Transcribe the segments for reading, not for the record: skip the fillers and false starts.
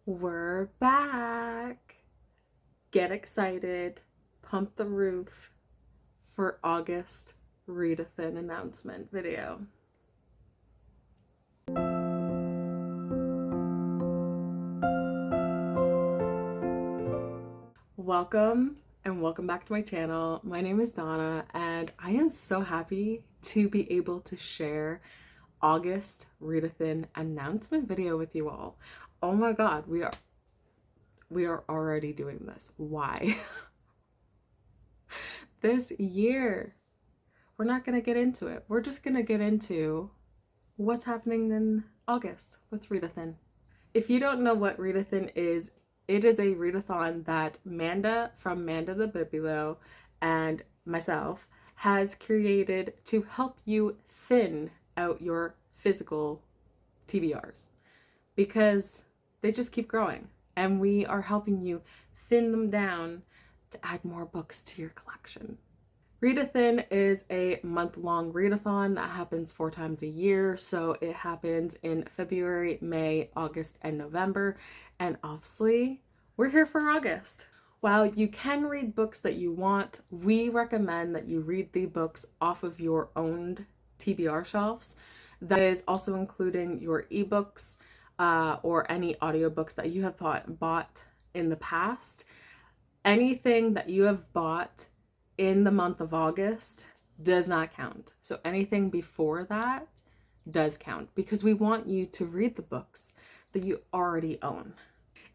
We're back. Get excited. Pump the roof for August Readathin announcement video. Welcome and welcome back to my channel. My name is Donna and I am so happy to be able to share August Readathin announcement video with you all. Oh my god, we are already doing this. Why? This year. We're not going to get into it. We're just going to get into what's happening in August with Readathin. If you don't know what Readathin is, it is a readathon that Manda from Manda the Biblio and myself has created to help you thin out your physical TBRs because they just keep growing and we are helping you thin them down to add more books to your collection. Readathin is a month-long readathon that happens 4 times a year. So it happens in February, May, August, and November. And obviously, we're here for August. While you can read books that you want, we recommend that you read the books off of your own TBR shelves. That is also including your ebooks or any audiobooks that you have bought in the past. Anything that you have bought in the month of August does not count. So anything before that does count because we want you to read the books that you already own.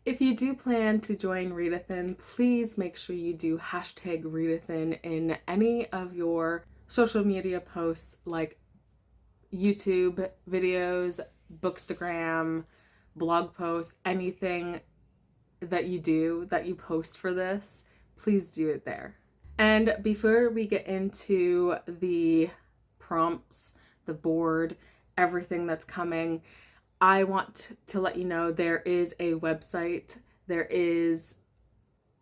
If you do plan to join Readathin, please make sure you do hashtag Readathin in any of your social media posts like YouTube videos, Bookstagram, blog posts, anything that you post for this, please do it there. And before we get into the prompts, the board, everything that's coming, I want to let you know there is a website, there is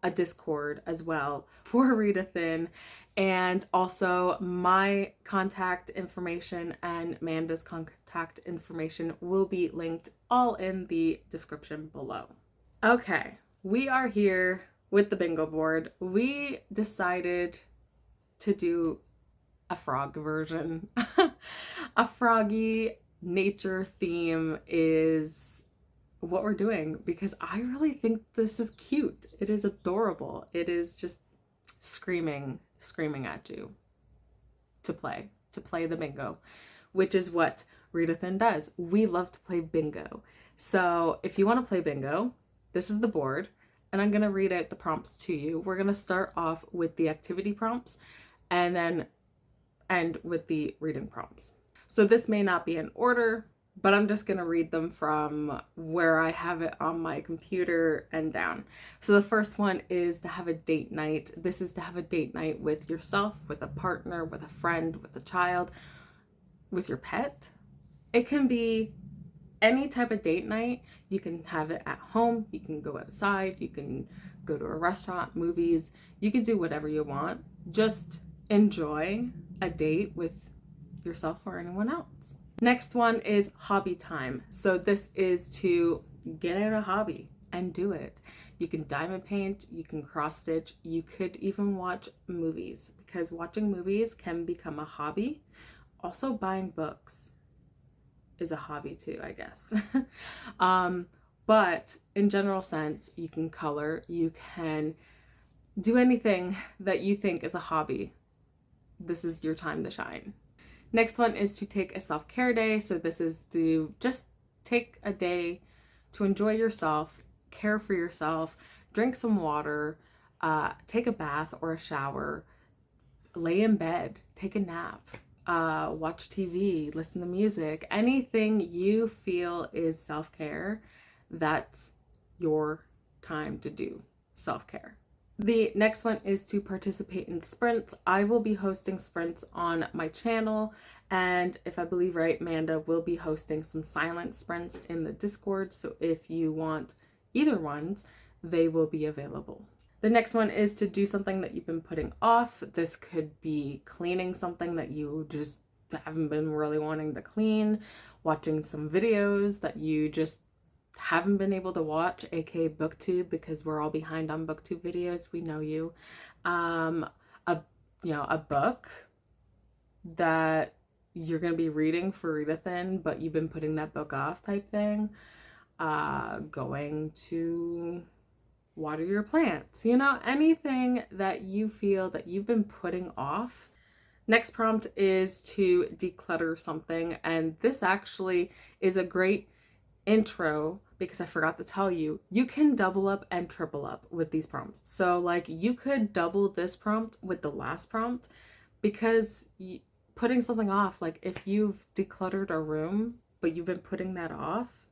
a Discord as well for Readathin, and also my contact information and Amanda's contact information will be linked all in the description below. Okay, we are here with the bingo board. We decided to do a frog version. A froggy nature theme is what we're doing because I really think this is cute. It is adorable. It is just screaming at you to play the bingo, which is what Readathin does. We love to play bingo. So if you want to play bingo, this is the board. And I'm going to read out the prompts to you. We're going to start off with the activity prompts and then end with the reading prompts. So this may not be in order, but I'm just going to read them from where I have it on my computer and down. So the first one is to have a date night. This is to have a date night with yourself, with a partner, with a friend, with a child, with your pet. It can be any type of date night. You can have it at home, you can go outside, you can go to a restaurant, movies, you can do whatever you want. Just enjoy a date with yourself or anyone else. Next one is hobby time. So this is to get out a hobby and do it. You can diamond paint, you can cross stitch, you could even watch movies because watching movies can become a hobby. Also buying books is a hobby too, I guess. But in general sense, you can color, you can do anything that you think is a hobby. This is your time to shine. Next one is to take a self-care day. So this is to just take a day to enjoy yourself, care for yourself, drink some water, take a bath or a shower, lay in bed, take a nap, watch TV, listen to music, anything you feel is self-care, that's your time to do self-care. The next one is to participate in sprints. I will be hosting sprints on my channel, and if I believe right, Amanda will be hosting some silent sprints in the Discord, so if you want either ones, they will be available. The next one is to do something that you've been putting off. This could be cleaning something that you just haven't been really wanting to clean, watching some videos that you just haven't been able to watch, aka booktube, because we're all behind on booktube videos, we know you, a a book that you're going to be reading for Readathin, but you've been putting that book off type thing, going to water your plants, anything that you feel that you've been putting off. Next prompt is to declutter something, and this actually is a great intro because I forgot to tell you, you can double up and triple up with these prompts. So like you could double this prompt with the last prompt, because putting something off, like if you've decluttered a room but you've been putting that off,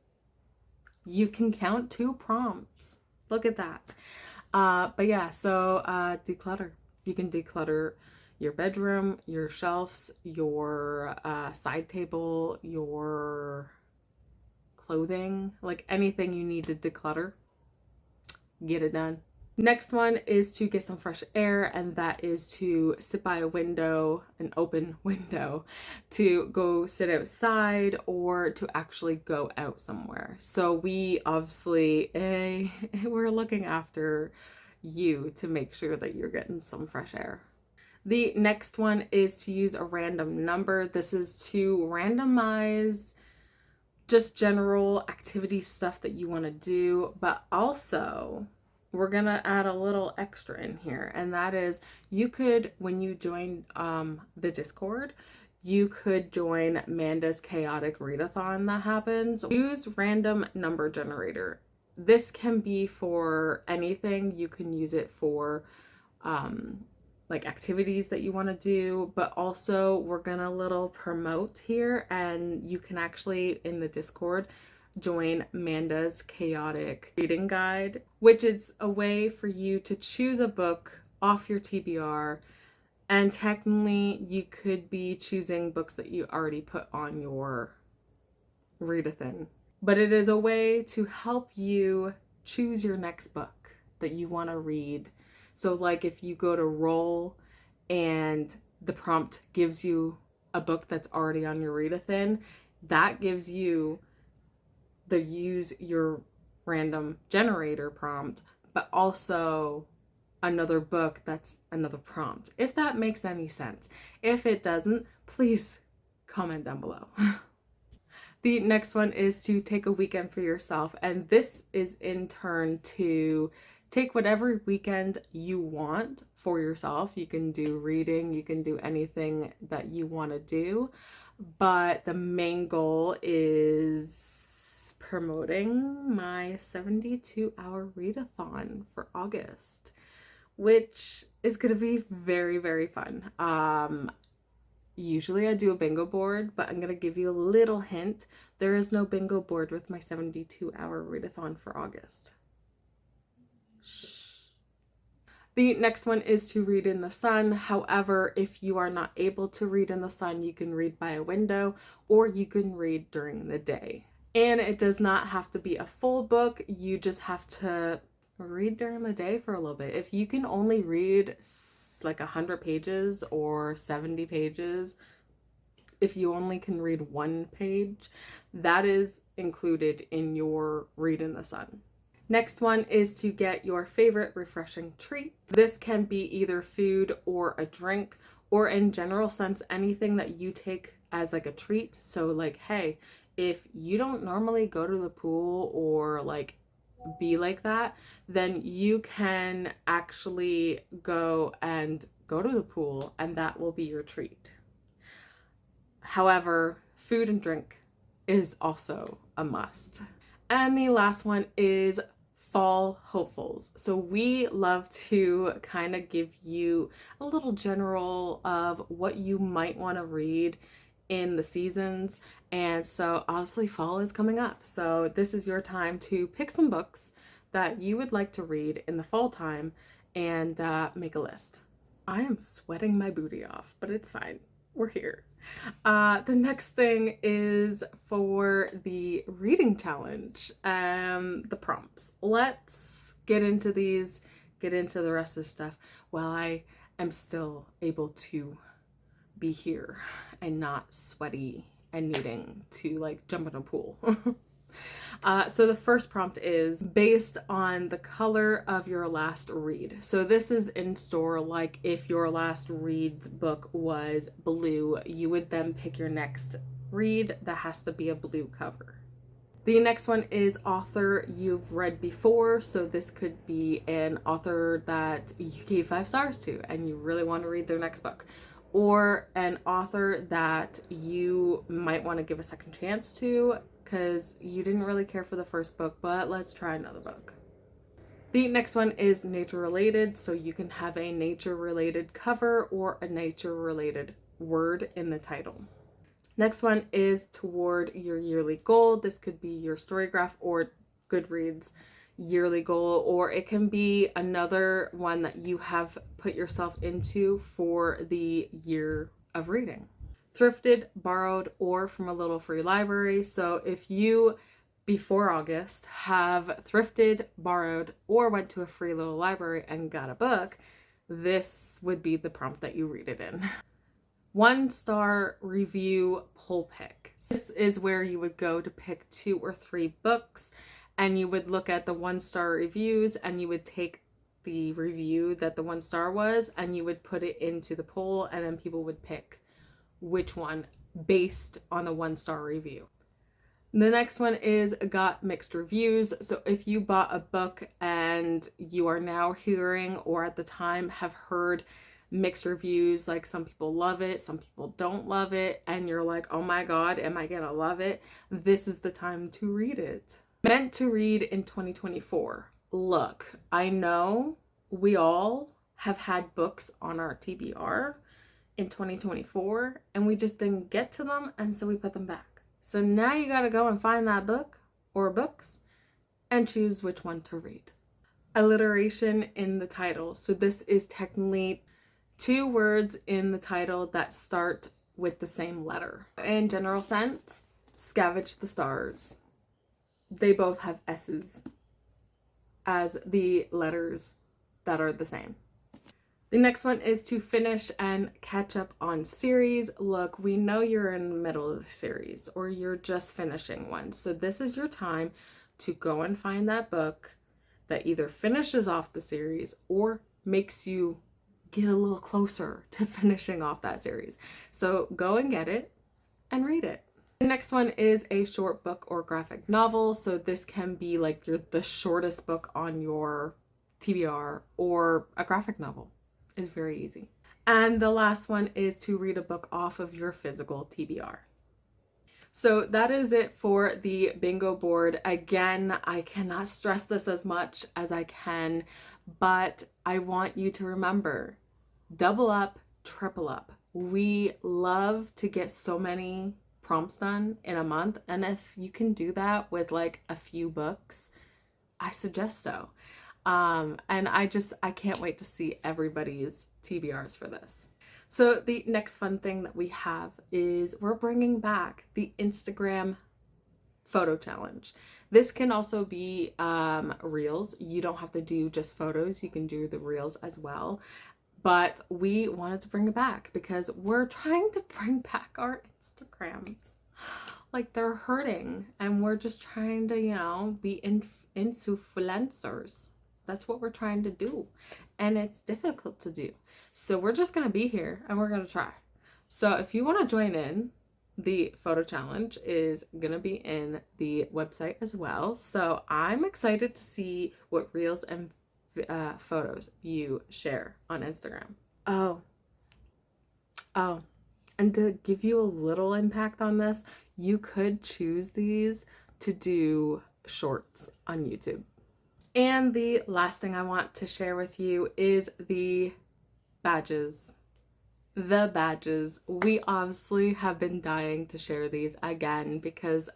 you can count 2 prompts. Look at that. But yeah, so declutter. You can declutter your bedroom, your shelves, your side table, your clothing, like anything you need to declutter. Get it done. Next one is to get some fresh air, and that is to sit by a window, an open window, to go sit outside or to actually go out somewhere. So we obviously, we're looking after you to make sure that you're getting some fresh air. The next one is to use a random number. This is to randomize just general activity stuff that you want to do, but also we're gonna add a little extra in here, and that is, you could, when you join the Discord, you could join Manda's chaotic readathon that happens. Use random number generator. This can be for anything. You can use it for like activities that you want to do, but also we're gonna little promote here, and you can actually in the Discord join Manda's chaotic reading guide, which is a way for you to choose a book off your TBR, and technically you could be choosing books that you already put on your Readathin, but it is a way to help you choose your next book that you want to read. So like if you go to roll and the prompt gives you a book that's already on your Readathin, that gives you the use your random generator prompt, but also another book that's another prompt, if that makes any sense. If it doesn't, please comment down below. The next one is to take a weekend for yourself, and this is in turn to take whatever weekend you want for yourself. You can do reading, you can do anything that you want to do, but the main goal is promoting my 72-hour readathon for August, which is going to be very, very fun. Usually I do a bingo board, but I'm going to give you a little hint. There is no bingo board with my 72-hour readathon for August. The next one is to read in the sun. However, if you are not able to read in the sun, you can read by a window, or you can read during the day. And it does not have to be a full book. You just have to read during the day for a little bit. If you can only read like 100 pages or 70 pages, if you only can read 1 page, that is included in your read in the sun. Next one is to get your favorite refreshing treat. This can be either food or a drink, or in general sense, anything that you take as like a treat. So like, hey, if you don't normally go to the pool or like be like that, then you can actually go to the pool, and that will be your treat. However, food and drink is also a must. And the last one is fall hopefuls. So we love to kind of give you a little general of what you might want to read in the seasons. And so obviously fall is coming up. So this is your time to pick some books that you would like to read in the fall time and make a list. I am sweating my booty off, but it's fine. We're here. The next thing is for the reading challenge, the prompts. Let's get into these, get into the rest of the stuff while I am still able to be here and not sweaty and needing to like jump in a pool. So the first prompt is based on the color of your last read. So this is in store, like if your last read's book was blue, you would then pick your next read that has to be a blue cover. The next one is author you've read before. So this could be an author that you gave 5 stars to and you really want to read their next book, or an author that you might want to give a second chance to because you didn't really care for the first book, but let's try another book. The next one is nature related. So you can have a nature related cover or a nature related word in the title. Next one is toward your yearly goal. This could be your Storygraph or Goodreads yearly goal, or it can be another one that you have put yourself into for the year of reading. Thrifted, borrowed, or from a little free library. So if you, before August, have thrifted, borrowed, or went to a free little library and got a book, this would be the prompt that you read it in. 1-star review pull pick. This is where you would go to pick 2 or 3 books, and you would look at the 1-star reviews and you would take the review that the 1-star was and you would put it into the poll, and then people would pick which one based on the 1-star review. The next one is got mixed reviews. So if you bought a book and you are now hearing, or at the time have heard, mixed reviews, like some people love it, some people don't love it, and you're like, oh my god, am I gonna love it? This is the time to read it. Meant to read in 2024. Look, I know we all have had books on our TBR in 2024 and we just didn't get to them, and so we put them back. So now you gotta go and find that book or books and choose which one to read. Alliteration in the title. So this is technically 2 words in the title that start with the same letter. In general sense, Scavenge the Stars. They both have S's as the letters that are the same. The next one is to finish and catch up on series. Look, we know you're in the middle of the series or you're just finishing one. So this is your time to go and find that book that either finishes off the series or makes you get a little closer to finishing off that series. So go and get it and read it. The next one is a short book or graphic novel. So this can be like the shortest book on your TBR, or a graphic novel. It's very easy. And the last one is to read a book off of your physical TBR. So that is it for the bingo board. Again, I cannot stress this as much as I can, but I want you to remember, double up, triple up. We love to get so many prompts done in a month, and if you can do that with like a few books, I suggest so. And I can't wait to see everybody's TBRs for this. So the next fun thing that we have is we're bringing back the Instagram photo challenge. This can also be reels. You don't have to do just photos. You can do the reels as well. But we wanted to bring it back because we're trying to bring back our Instagrams. Like, they're hurting, and we're just trying to, be influencers. That's what we're trying to do, and it's difficult to do. So we're just going to be here and we're going to try. So if you want to join in, the photo challenge is going to be in the website as well. So I'm excited to see what reels and photos you share on Instagram. Oh, and to give you a little impact on this, you could choose these to do shorts on YouTube. And the last thing I want to share with you is the badges. The badges. We obviously have been dying to share these again because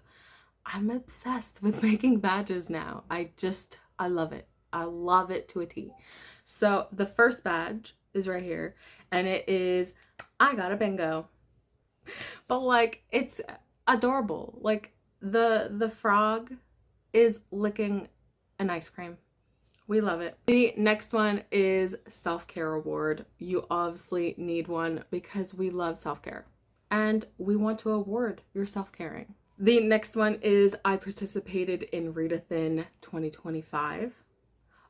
I'm obsessed with making badges now. I love it. I love it to a T. So the first badge is right here, and it is, I got a bingo. But like, it's adorable. Like the frog is licking an ice cream. We love it. The next one is self-care award. You obviously need one because we love self-care and we want to award your self-caring. The next one is I participated in Readathin 2025.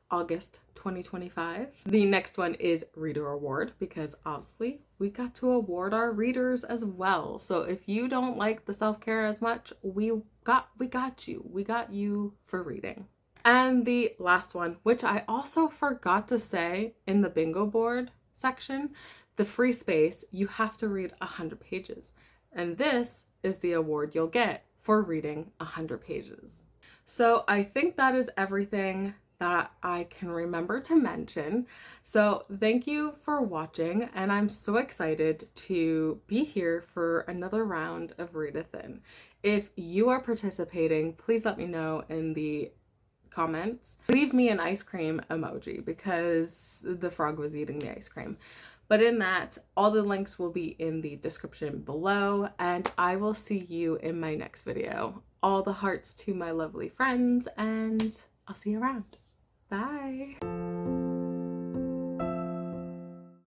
August 2025. The next one is Reader Award, because obviously we got to award our readers as well. So if you don't like the self-care as much, we got you. We got you for reading. And the last one, which I also forgot to say in the bingo board section, the free space, you have to read 100 pages. And this is the award you'll get for reading 100 pages. So I think that is everything that I can remember to mention. So thank you for watching, and I'm so excited to be here for another round of Readathin. If you are participating, please let me know in the comments. Leave me an ice cream emoji because the frog was eating the ice cream. But in that, all the links will be in the description below, and I will see you in my next video. All the hearts to my lovely friends, and I'll see you around. Bye.